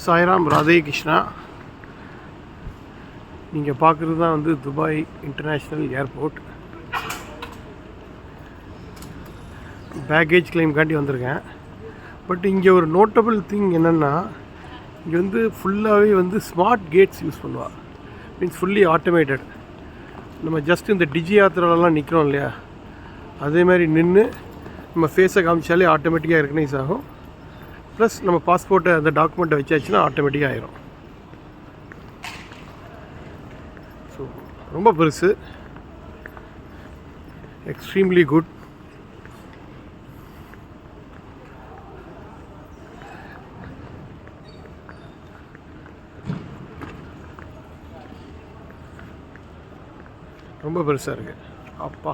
சாய்ராம், ராதே கிருஷ்ணா. நீங்கள் பார்க்குறது தான் வந்து துபாய் இன்டர்நேஷ்னல் ஏர்போர்ட். பேக்கேஜ் கிளைம்காண்டி வந்திருக்கேன். பட் இங்கே ஒரு நோட்டபிள் திங் என்னென்னா, இங்கே வந்து ஃபுல்லாகவே வந்து ஸ்மார்ட் கேட்ஸ் யூஸ் பண்ணுவாள். Means fully automated. நம்ம ஜஸ்ட் இந்த டிஜி யாத்திராலலாம் நிற்கிறோம் இல்லையா, அதே மாதிரி நின்று நம்ம ஃபேஸை காமிச்சாலே ஆட்டோமேட்டிக்காக ரெக்கனைஸ் ஆகும். ப்ளஸ் நம்ம பாஸ்போர்ட்டை அந்த டாக்குமெண்ட்டை வச்சாச்சுன்னா ஆட்டோமேட்டிக்காக ஆயிரும். ஸோ ரொம்ப பெருசு, எக்ஸ்ட்ரீம்லி குட். ரொம்ப பெருசாக இருக்குது. அப்பா.